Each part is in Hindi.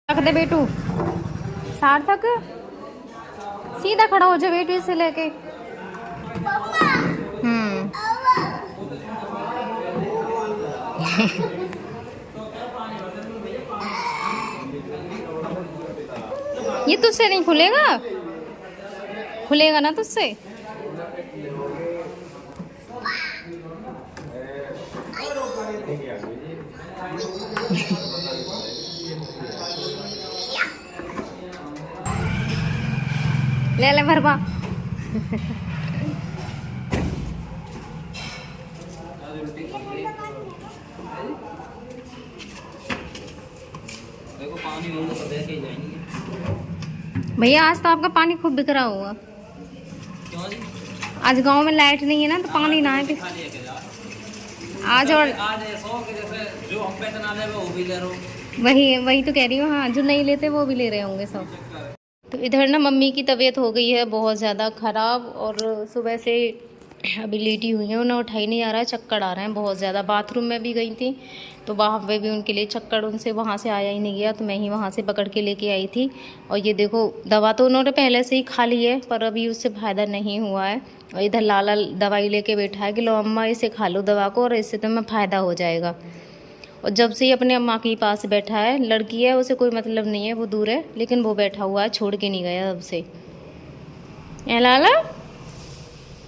रख दे बेटू। सार्थक सीधा खड़ा हो जा बेटू, इसे लेके। हम्म। ये तुझसे नहीं खुलेगा, खुलेगा ना तुझसे। ले ले भरवा। देखो पानी होगा तो देके ही जाएंगे। भैया आज तो आपका पानी खूब बिखरा हुआ। क्यों जी? आज गांव में लाइट नहीं है ना, तो पानी ना है। आज और आज 100 के जैसे जो हम पैसे ना ले वो भी ले रहे हो। वही वही तो कह रही हूँ। हाँ, जो नहीं लेते वो भी ले रहे होंगे सब। तो इधर ना मम्मी की तबीयत हो गई है बहुत ज़्यादा ख़राब, और सुबह से अभी लेटी हुई है, उन्हें उठाई नहीं आ रहा है, चक्कर आ रहे हैं बहुत ज़्यादा। बाथरूम में भी गई थी तो वहाँ पे भी उनके लिए चक्कर, उनसे वहाँ से आया ही नहीं गया, तो मैं ही वहाँ से पकड़ के लेके आई थी। और ये देखो, दवा तो उन्होंने पहले से ही खा ली है, पर अभी उससे फ़ायदा नहीं हुआ है। और इधर लाला दवाई लेके बैठा है कि लो अम्मा इसे खा लो दवा को, और इससे तुम्हें फ़ायदा हो जाएगा। और जब से ही अपने अम्मा के पास बैठा है, लड़की है उसे कोई मतलब नहीं है, वो दूर है, लेकिन वो बैठा हुआ है, छोड़ के नहीं गया अब से। ए लाला,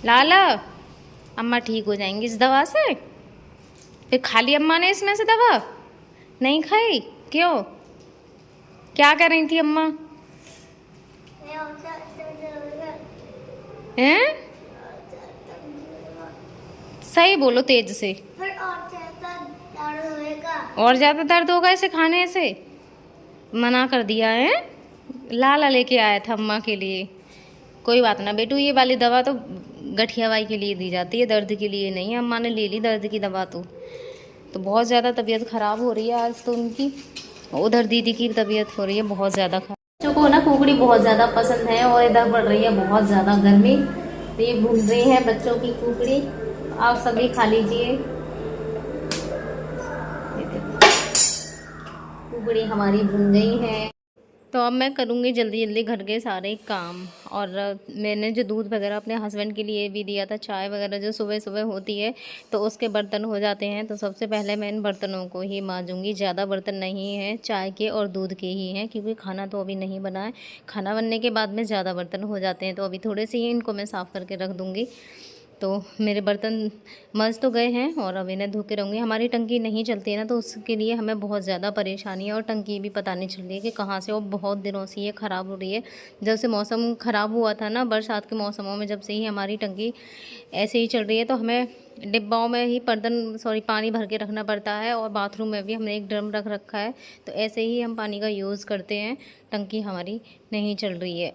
लाला, अम्मा ठीक हो जाएंगी इस दवा से। फिर खा ली अम्मा ने इसमें से दवा? नहीं खाई? क्यों? क्या कर रही थी अम्मा? हैं? सही बोलो तेज से। और ज़्यादा दर्द होगा इसे खाने से? मना कर दिया है। लाला लेके आया था अम्मा के लिए। कोई बात ना बेटू, ये वाली दवा तो गठिया वाई के लिए दी जाती है, दर्द के लिए नहीं है। अम्मा ने ले ली दर्द की दवा तो बहुत ज़्यादा तबीयत ख़राब हो रही है आज तो उनकी। उधर दीदी की तबीयत हो रही है बहुत ज़्यादा खराब। बच्चों को ना कुकड़ी बहुत ज़्यादा पसंद है, और इधर बढ़ रही है बहुत ज़्यादा गर्मी, तो ये भून रही है बच्चों की कुकड़ी। आप सभी खा लीजिए। कुकड़ी हमारी भून गई है। तो अब मैं करूँगी जल्दी जल्दी घर के सारे काम। और मैंने जो दूध वगैरह अपने हस्बैंड के लिए भी दिया था, चाय वगैरह जो सुबह सुबह होती है, तो उसके बर्तन हो जाते हैं। तो सबसे पहले मैं इन बर्तनों को ही मांजूंगी। ज़्यादा बर्तन नहीं हैं, चाय के और दूध के ही हैं, क्योंकि खाना तो अभी नहीं बना है। खाना बनने के बाद में ज़्यादा बर्तन हो जाते हैं, तो अभी थोड़े से ही इनको मैं साफ़ करके रख दूँगी। तो मेरे बर्तन मज़ तो गए हैं, और अब इन्हें धो के रहूँगी। हमारी टंकी नहीं चलती है ना, तो उसके लिए हमें बहुत ज़्यादा परेशानी है, और टंकी भी पता नहीं चल रही है कि कहाँ से, और बहुत दिनों से ये ख़राब हो रही है। जब से मौसम ख़राब हुआ था ना, बरसात के मौसमों में, जब से ही हमारी टंकी ऐसे ही चल रही है, तो हमें डिब्बाओं में ही पानी भर के रखना पड़ता है। और बाथरूम में भी हमने एक ड्रम रख रखा है, तो ऐसे ही हम पानी का यूज़ करते हैं। टंकी हमारी नहीं चल रही है।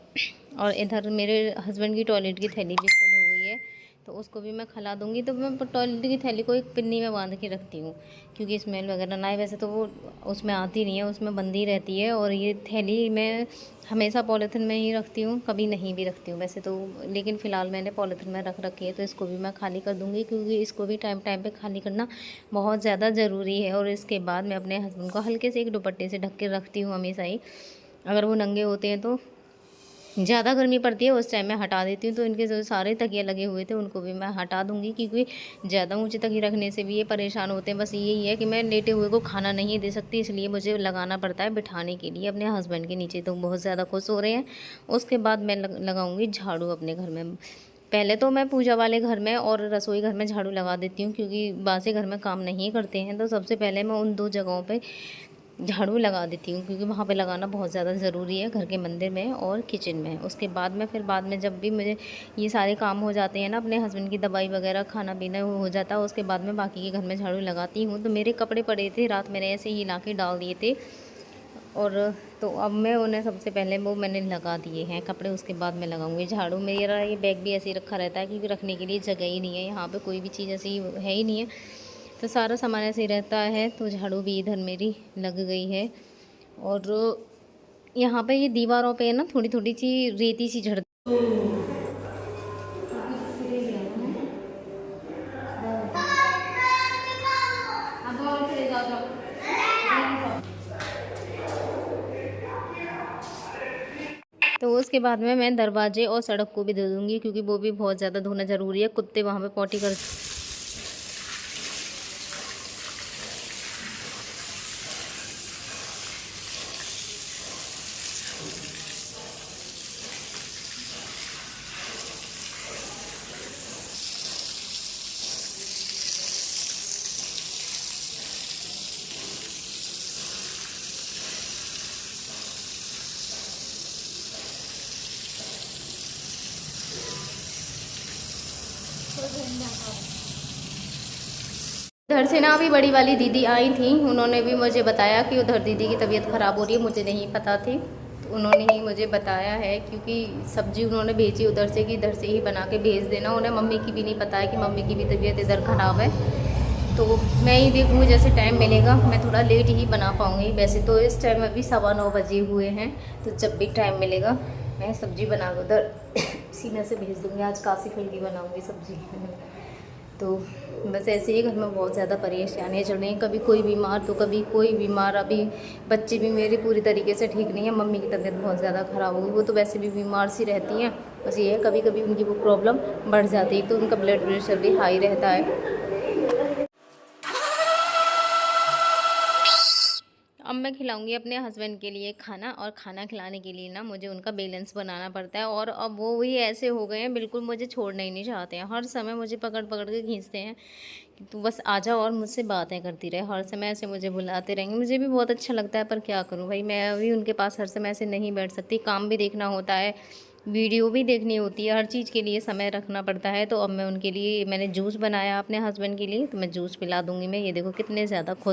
और इधर मेरे हस्बैंड की टॉयलेट की थैली भी फुल हो गई है, तो उसको भी मैं खिला दूँगी। तो मैं टॉयलेट की थैली को एक पिन्नी में बांध के रखती हूँ, क्योंकि स्मेल वगैरह ना आए। वैसे तो वो उसमें आती नहीं है, उसमें बंदी रहती है। और ये थैली मैं हमेशा पॉलीथिन में ही रखती हूँ, कभी नहीं भी रखती हूँ वैसे तो, लेकिन फ़िलहाल मैंने पॉलीथिन में रख रखी है। तो इसको भी मैं खाली कर दूँगी, क्योंकि इसको भी टाइम टाइम पे खाली करना बहुत ज़्यादा ज़रूरी है। और इसके बाद मैं अपने हस्बैंड को हल्के से एक दुपट्टे से ढक के रखती हूँ हमेशा ही। अगर वो नंगे होते हैं तो ज़्यादा गर्मी पड़ती है, उस टाइम मैं हटा देती हूँ। तो इनके जो सारे तकिए लगे हुए थे उनको भी मैं हटा दूँगी, क्योंकि ज़्यादा ऊंचे तकिए रखने से भी ये परेशान होते हैं। बस यही है कि मैं लेटे हुए को खाना नहीं दे सकती, इसलिए मुझे लगाना पड़ता है बिठाने के लिए अपने हस्बैंड के नीचे। तो बहुत ज़्यादा खुश हो रहे हैं। उसके बाद मैं लगाऊँगी झाड़ू अपने घर में। पहले तो मैं पूजा वाले घर में और रसोई घर में झाड़ू लगा देती हूँ, क्योंकि बासे घर में काम नहीं करते हैं। तो सबसे पहले मैं उन दो जगहों पे झाड़ू लगा देती हूँ, क्योंकि वहाँ पे लगाना बहुत ज़्यादा ज़रूरी है, घर के मंदिर में और किचन में। उसके बाद में फिर बाद में जब भी मुझे ये सारे काम हो जाते हैं ना, अपने हस्बैंड की दवाई वगैरह खाना पीना हो जाता है, उसके बाद में बाकी के घर में झाड़ू लगाती हूँ। तो मेरे कपड़े पड़े थे, रात मैंने ऐसे ही ला के डाल दिए थे, और तो अब मैं उन्हें सबसे पहले वो मैंने लगा दिए हैं कपड़े, उसके बाद मैं लगाऊंगी झाड़ू। मेरा ये बैग भी ऐसे ही रखा रहता है, क्योंकि रखने के लिए जगह ही नहीं है, यहाँ पे कोई भी चीज़ ऐसी है ही नहीं है, तो सारा सामान ऐसे ही रहता है। तो झाड़ू भी इधर मेरी लग गई है। और यहाँ पे ये दीवारों पे ना थोड़ी थोड़ी सी रेती सी झड़। तो उसके बाद में मैं दरवाजे और सड़क को भी धो दूँगी, क्योंकि वो भी बहुत ज़्यादा धोना ज़रूरी है। कुत्ते वहाँ पे पॉटी कर उधर से ना अभी बड़ी वाली दीदी आई थी, उन्होंने भी मुझे बताया कि उधर दीदी की तबीयत ख़राब हो रही है, मुझे नहीं पता थी। तो उन्होंने ही मुझे बताया है, क्योंकि सब्ज़ी उन्होंने भेजी उधर से कि इधर से ही बना के भेज देना। उन्हें मम्मी की भी नहीं पता है कि मम्मी की भी तबीयत इधर ख़राब है। तो मैं ही देखूँगी, जैसे टाइम मिलेगा मैं थोड़ा लेट ही बना पाऊँगी। वैसे तो इस टाइम अभी 9:15 बजे हुए हैं, तो जब भी टाइम मिलेगा मैं सब्ज़ी बना कर उधर सीना से भेज दूँगी। आज काफ़ी फल की बनाऊँगी सब्ज़ी। तो बस ऐसे ही घर में बहुत ज़्यादा परेशानियाँ चल रही हैं, कभी कोई बीमार तो कभी कोई बीमार। अभी बच्चे भी मेरे पूरी तरीके से ठीक नहीं है, मम्मी की तबीयत बहुत ज़्यादा ख़राब हो गई। वो तो वैसे भी बीमार सी रहती हैं, बस ये है कभी कभी उनकी वो प्रॉब्लम बढ़ जाती है, तो उनका ब्लड प्रेशर भी हाई रहता है। अब मैं खिलाऊंगी अपने हस्बैंड के लिए खाना, और खाना खिलाने के लिए ना मुझे उनका बैलेंस बनाना पड़ता है। और अब वो भी ऐसे हो गए हैं, बिल्कुल मुझे छोड़ना ही नहीं चाहते हैं, हर समय मुझे पकड़ पकड़ के खींचते हैं कि तू बस आ जा और मुझसे बातें करती रहे, हर समय ऐसे मुझे बुलाते रहेंगे। मुझे भी बहुत अच्छा लगता है, पर क्या करूँ भाई, मैं भी उनके पास हर समय ऐसे नहीं बैठ सकती, काम भी देखना होता है, वीडियो भी देखनी होती है, हर चीज़ के लिए समय रखना पड़ता है। तो अब मैं उनके लिए मैंने जूस बनाया अपने हस्बैंड के लिए, तो मैं जूस पिला दूँगी। मैं ये देखो कितने ज़्यादा खुश